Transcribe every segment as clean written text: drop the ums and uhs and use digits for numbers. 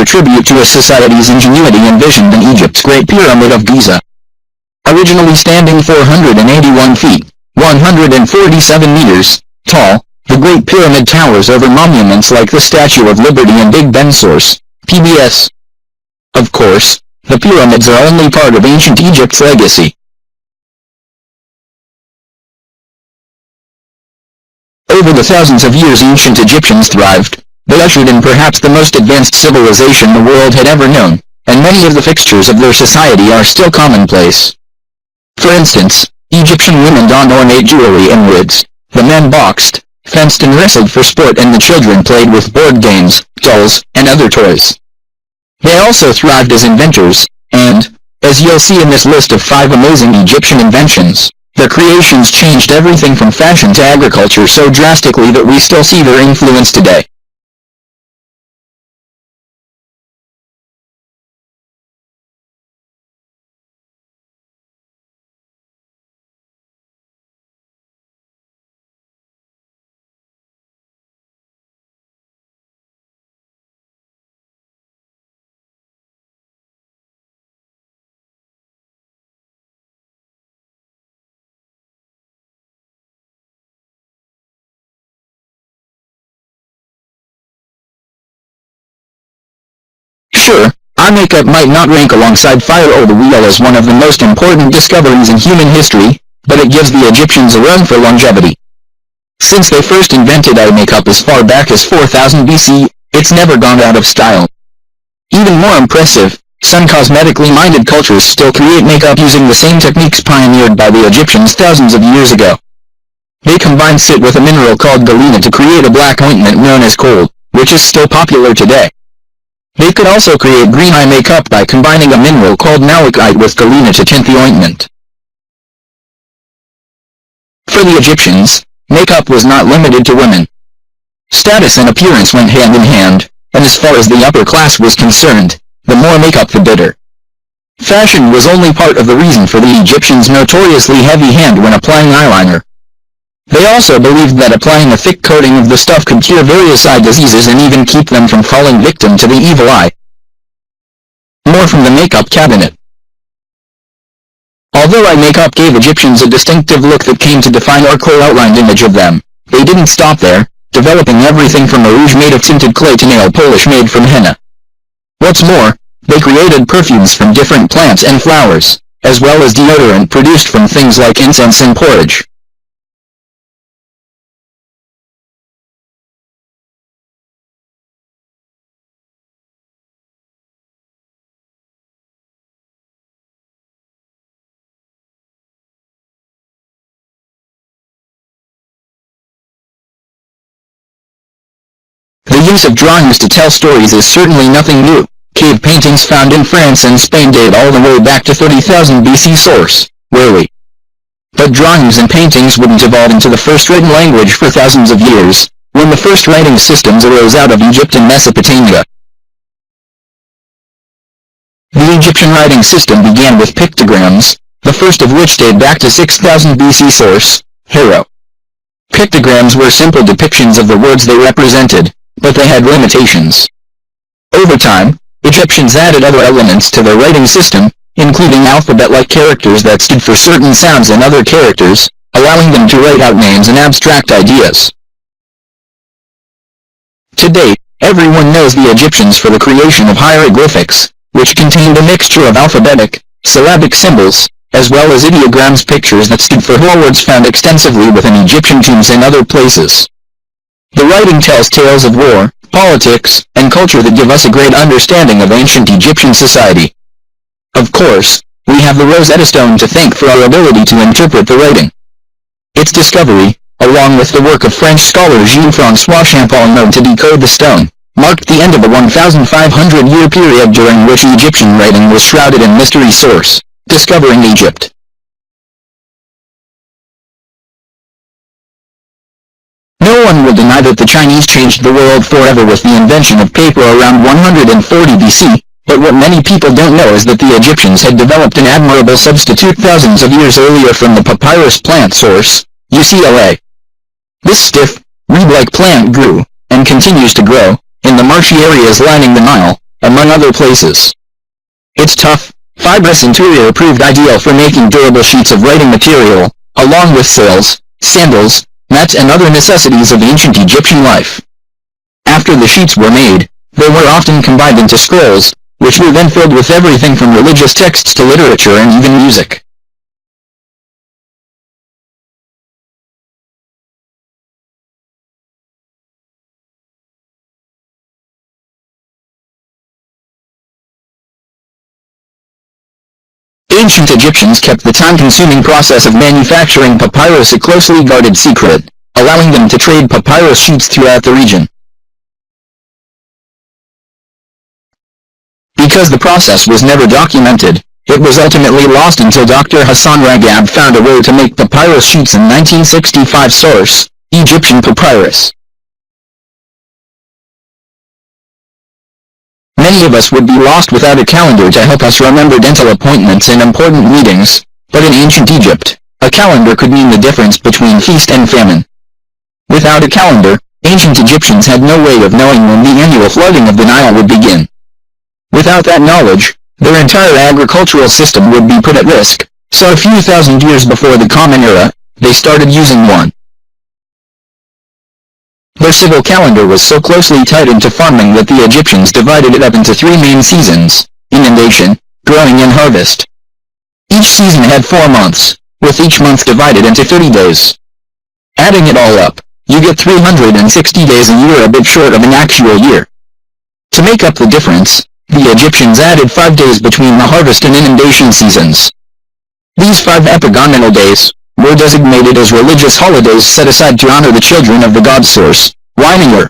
tribute to a society's ingenuity envisioned in Egypt's Great Pyramid of Giza. Originally standing 481 feet, 147 meters, tall, the Great Pyramid towers over monuments like the Statue of Liberty and Big Ben Source, PBS. Of course, the pyramids are only part of ancient Egypt's legacy. Over the thousands of years ancient Egyptians thrived. They ushered in perhaps the most advanced civilization the world had ever known, and many of the fixtures of their society are still commonplace. For instance, Egyptian women donned ornate jewelry and wigs, the men boxed, fenced and wrestled for sport, and the children played with board games, dolls, and other toys. They also thrived as inventors, and, as you'll see in this list of 5 amazing Egyptian inventions, their creations changed everything from fashion to agriculture so drastically that we still see their influence today. Sure, our makeup might not rank alongside fire or the wheel as one of the most important discoveries in human history, but it gives the Egyptians a run for longevity. Since they first invented eye makeup as far back as 4000 BC, it's never gone out of style. Even more impressive, some cosmetically minded cultures still create makeup using the same techniques pioneered by the Egyptians thousands of years ago. They combine soot with a mineral called galena to create a black ointment known as kohl, which is still popular today. They could also create green eye makeup by combining a mineral called malachite with galena to tint the ointment. For the Egyptians, makeup was not limited to women. Status and appearance went hand in hand, and as far as the upper class was concerned, the more makeup the better. Fashion was only part of the reason for the Egyptians' notoriously heavy hand when applying eyeliner. They also believed that applying a thick coating of the stuff could cure various eye diseases and even keep them from falling victim to the evil eye. More from the makeup cabinet. Although eye makeup gave Egyptians a distinctive look that came to define our clay-outlined image of them, they didn't stop there, developing everything from a rouge made of tinted clay to nail polish made from henna. What's more, they created perfumes from different plants and flowers, as well as deodorant produced from things like incense and porridge. The use of drawings to tell stories is certainly nothing new. Cave paintings found in France and Spain date all the way back to 30,000 BC source, rarely. But drawings and paintings wouldn't evolve into the first written language for thousands of years, when the first writing systems arose out of Egypt and Mesopotamia. The Egyptian writing system began with pictograms, the first of which date back to 6000 BC source, Harrow. Pictograms were simple depictions of the words they represented, but they had limitations. Over time, Egyptians added other elements to their writing system, including alphabet-like characters that stood for certain sounds and other characters, allowing them to write out names and abstract ideas. To date, everyone knows the Egyptians for the creation of hieroglyphics, which contained a mixture of alphabetic, syllabic symbols, as well as ideograms, pictures that stood for whole words found extensively within Egyptian tombs and other places. The writing tells tales of war, politics, and culture that give us a great understanding of ancient Egyptian society. Of course, we have the Rosetta Stone to thank for our ability to interpret the writing. Its discovery, along with the work of French scholar Jean-François Champollion known to decode the stone, marked the end of a 1,500-year period during which Egyptian writing was shrouded in mystery. Source: Discovering Egypt. No one will deny that the Chinese changed the world forever with the invention of paper around 140 BC, but what many people don't know is that the Egyptians had developed an admirable substitute thousands of years earlier from the papyrus plant. Source: UCLA. This stiff, reed-like plant grew, and continues to grow, in the marshy areas lining the Nile, among other places. Its tough, fibrous interior proved ideal for making durable sheets of writing material, along with sails, sandals, mats and other necessities of ancient Egyptian life. After the sheets were made, they were often combined into scrolls, which were then filled with everything from religious texts to literature and even music. Ancient Egyptians kept the time-consuming process of manufacturing papyrus a closely guarded secret, allowing them to trade papyrus sheets throughout the region. Because the process was never documented, it was ultimately lost until Dr. Hassan Ragab found a way to make papyrus sheets in 1965. Source: Egyptian papyrus. Many of us would be lost without a calendar to help us remember dental appointments and important meetings, but in ancient Egypt, a calendar could mean the difference between feast and famine. Without a calendar, ancient Egyptians had no way of knowing when the annual flooding of the Nile would begin. Without that knowledge, their entire agricultural system would be put at risk, so a few thousand years before the Common Era, they started using one. Their civil calendar was so closely tied into farming that the Egyptians divided it up into three main seasons: inundation, growing and harvest. Each season had 4 months, with each month divided into 30 days. Adding it all up, you get 360 days a year, a bit short of an actual year. To make up the difference, the Egyptians added 5 days between the harvest and inundation seasons. These 5 epagomenal days were designated as religious holidays set aside to honor the children of the god source, Weininger.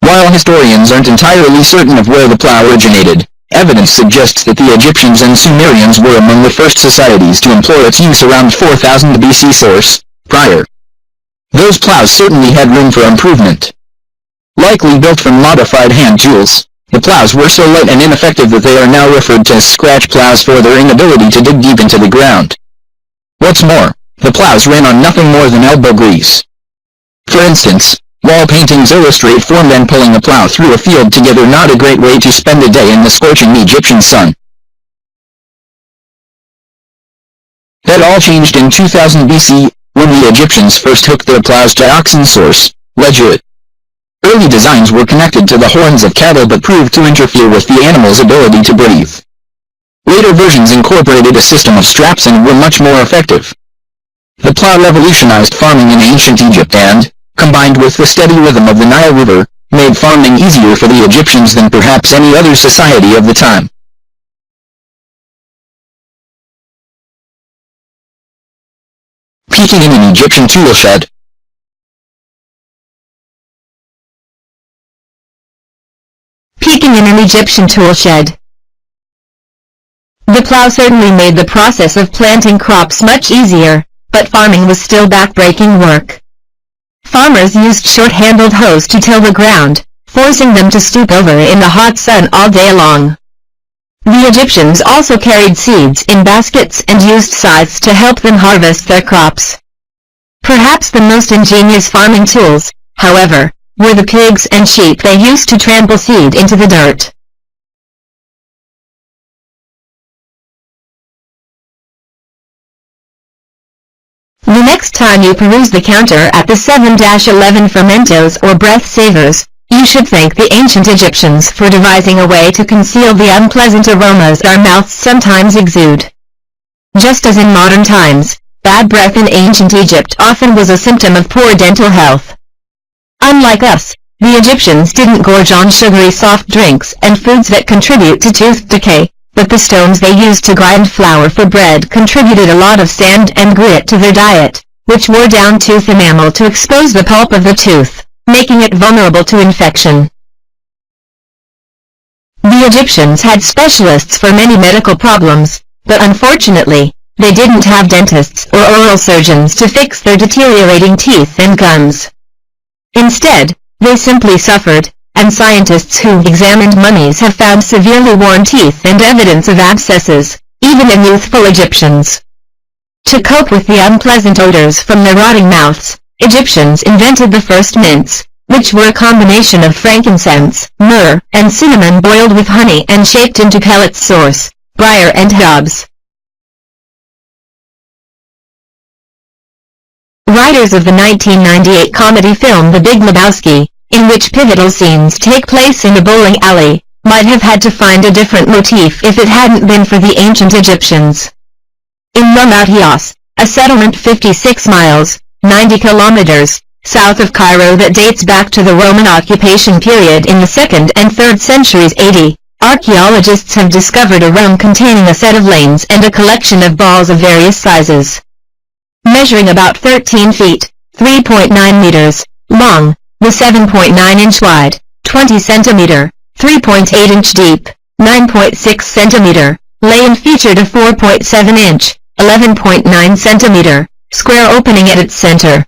While historians aren't entirely certain of where the plow originated, evidence suggests that the Egyptians and Sumerians were among the first societies to employ its use around 4000 BC. Source: prior. Those plows certainly had room for improvement. Likely built from modified hand tools, the plows were so light and ineffective that they are now referred to as scratch plows for their inability to dig deep into the ground. What's more, the plows ran on nothing more than elbow grease. For instance, wall paintings illustrate four men pulling a plow through a field together, not a great way to spend a day in the scorching Egyptian sun. That all changed in 2000 BC, when the Egyptians first hooked their plows to oxen. Source: Legit. Early designs were connected to the horns of cattle but proved to interfere with the animal's ability to breathe. Later versions incorporated a system of straps and were much more effective. The plow revolutionized farming in ancient Egypt and, combined with the steady rhythm of the Nile River, made farming easier for the Egyptians than perhaps any other society of the time. Peeking in an Egyptian tool shed. Peeking in an Egyptian tool shed. The plow certainly made the process of planting crops much easier, but farming was still backbreaking work. Farmers used short-handled hoes to till the ground, forcing them to stoop over in the hot sun all day long. The Egyptians also carried seeds in baskets and used scythes to help them harvest their crops. Perhaps the most ingenious farming tools, however, were the pigs and sheep they used to trample seed into the dirt. The next time you peruse the counter at the 7-11 fermentos or breath savers, you should thank the ancient Egyptians for devising a way to conceal the unpleasant aromas our mouths sometimes exude. Just as in modern times, bad breath in ancient Egypt often was a symptom of poor dental health. Unlike us, the Egyptians didn't gorge on sugary soft drinks and foods that contribute to tooth decay, but the stones they used to grind flour for bread contributed a lot of sand and grit to their diet, which wore down tooth enamel to expose the pulp of the tooth, making it vulnerable to infection. The Egyptians had specialists for many medical problems, but unfortunately, they didn't have dentists or oral surgeons to fix their deteriorating teeth and gums. Instead, they simply suffered, and scientists who examined mummies have found severely worn teeth and evidence of abscesses, even in youthful Egyptians. To cope with the unpleasant odors from their rotting mouths, Egyptians invented the first mints, which were a combination of frankincense, myrrh, and cinnamon boiled with honey and shaped into pellets. Source: Breyer and Hobbs. Writers of the 1998 comedy film The Big Lebowski, in which pivotal scenes take place in a bowling alley, might have had to find a different motif if it hadn't been for the ancient Egyptians. In Ramatios, a settlement 56 miles, 90 kilometers, south of Cairo that dates back to the Roman occupation period in the 2nd and 3rd centuries AD, archaeologists have discovered a room containing a set of lanes and a collection of balls of various sizes. Measuring about 13 feet, 3.9 meters, long, with 7.9 inch wide, 20 centimeter, 3.8 inch deep, 9.6 centimeter, lay and featured a 4.7 inch, 11.9 centimeter, square opening at its center.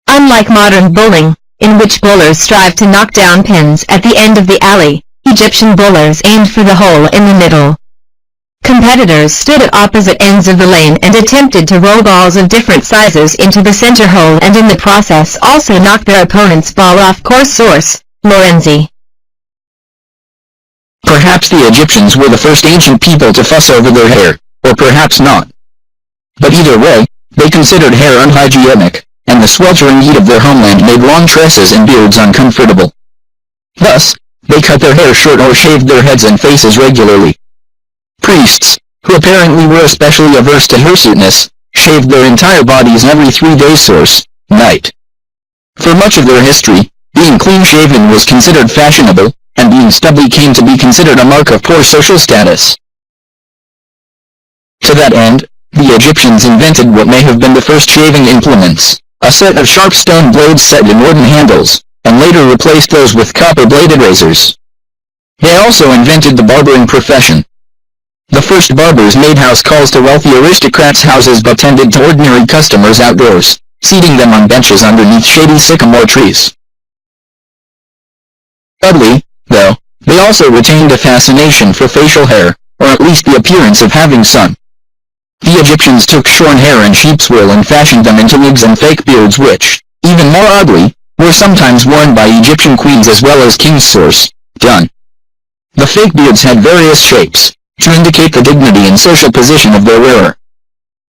Unlike modern bowling, in which bowlers strive to knock down pins at the end of the alley, Egyptian bowlers aimed for the hole in the middle. Competitors stood at opposite ends of the lane and attempted to roll balls of different sizes into the center hole and in the process also knock their opponent's ball off course. Source: Lorenzi. Perhaps the Egyptians were the first ancient people to fuss over their hair, or perhaps not. But either way, they considered hair unhygienic, and the sweltering heat of their homeland made long tresses and beards uncomfortable. Thus, they cut their hair short or shaved their heads and faces regularly. Priests, who apparently were especially averse to hirsuteness, shaved their entire bodies every 3 days. Source: Night. For much of their history, being clean-shaven was considered fashionable, and being stubby came to be considered a mark of poor social status. To that end, the Egyptians invented what may have been the first shaving implements, a set of sharp stone blades set in wooden handles, and later replaced those with copper-bladed razors. They also invented the barbering profession. The first barbers made house calls to wealthy aristocrats' houses but tended to ordinary customers outdoors, seating them on benches underneath shady sycamore trees. Oddly, though, they also retained a fascination for facial hair, or at least the appearance of having some. The Egyptians took shorn hair and sheep's wool and fashioned them into wigs and fake beards which, even more oddly, were sometimes worn by Egyptian queens as well as kings. Source: Dunn. The fake beards had various shapes, to indicate the dignity and social position of their wearer.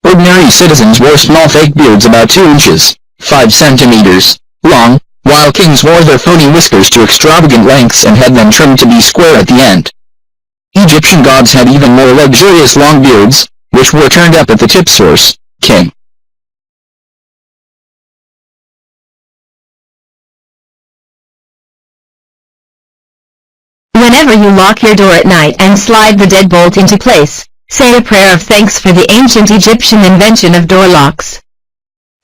Ordinary citizens wore small fake beards about 2 inches, 5 centimeters, long, while kings wore their phony whiskers to extravagant lengths and had them trimmed to be square at the end. Egyptian gods had even more luxurious long beards, which were turned up at the tip. Source: King. Whenever you lock your door at night and slide the deadbolt into place, say a prayer of thanks for the ancient Egyptian invention of door locks.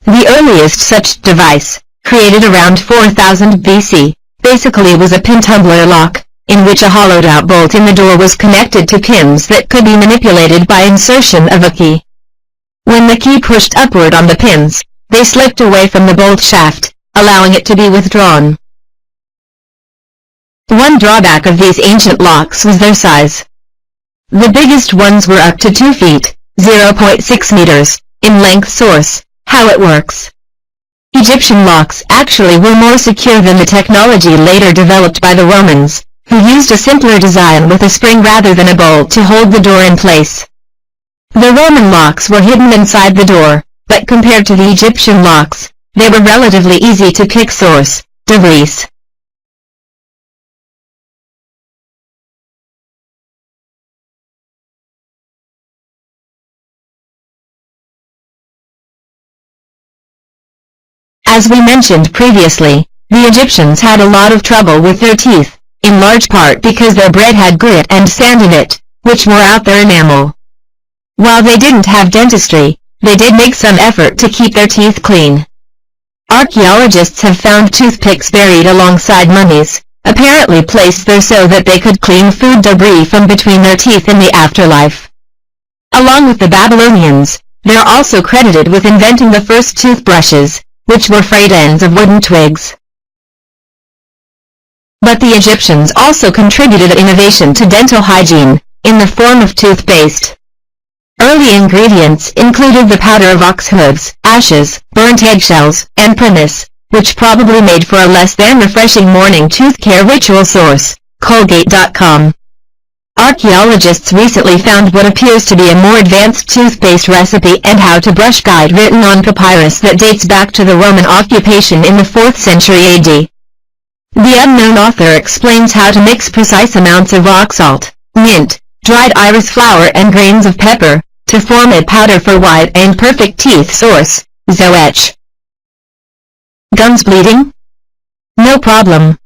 The earliest such device, created around 4000 BC, basically was a pin tumbler lock, in which a hollowed-out bolt in the door was connected to pins that could be manipulated by insertion of a key. When the key pushed upward on the pins, they slipped away from the bolt shaft, allowing it to be withdrawn. One drawback of these ancient locks was their size. The biggest ones were up to 2 feet, 0.6 meters, in length. Source: How It Works. Egyptian locks actually were more secure than the technology later developed by the Romans, who used a simpler design with a spring rather than a bolt to hold the door in place. The Roman locks were hidden inside the door, but compared to the Egyptian locks, they were relatively easy to pick. Source: De Vries. As we mentioned previously, the Egyptians had a lot of trouble with their teeth, in large part because their bread had grit and sand in it, which wore out their enamel. While they didn't have dentistry, they did make some effort to keep their teeth clean. Archaeologists have found toothpicks buried alongside mummies, apparently placed there so that they could clean food debris from between their teeth in the afterlife. Along with the Babylonians, they're also credited with inventing the first toothbrushes, which were frayed ends of wooden twigs. But the Egyptians also contributed innovation to dental hygiene, in the form of toothpaste. Early ingredients included the powder of ox hooves, ashes, burnt eggshells, and pumice, which probably made for a less than refreshing morning tooth care ritual. Source: Colgate.com. Archaeologists recently found what appears to be a more advanced toothpaste recipe and how to brush guide written on papyrus that dates back to the Roman occupation in the 4th century AD. The unknown author explains how to mix precise amounts of rock salt, mint, dried iris flower and grains of pepper, to form a powder for white and perfect teeth. Source: Zoetch. Gums bleeding? No problem.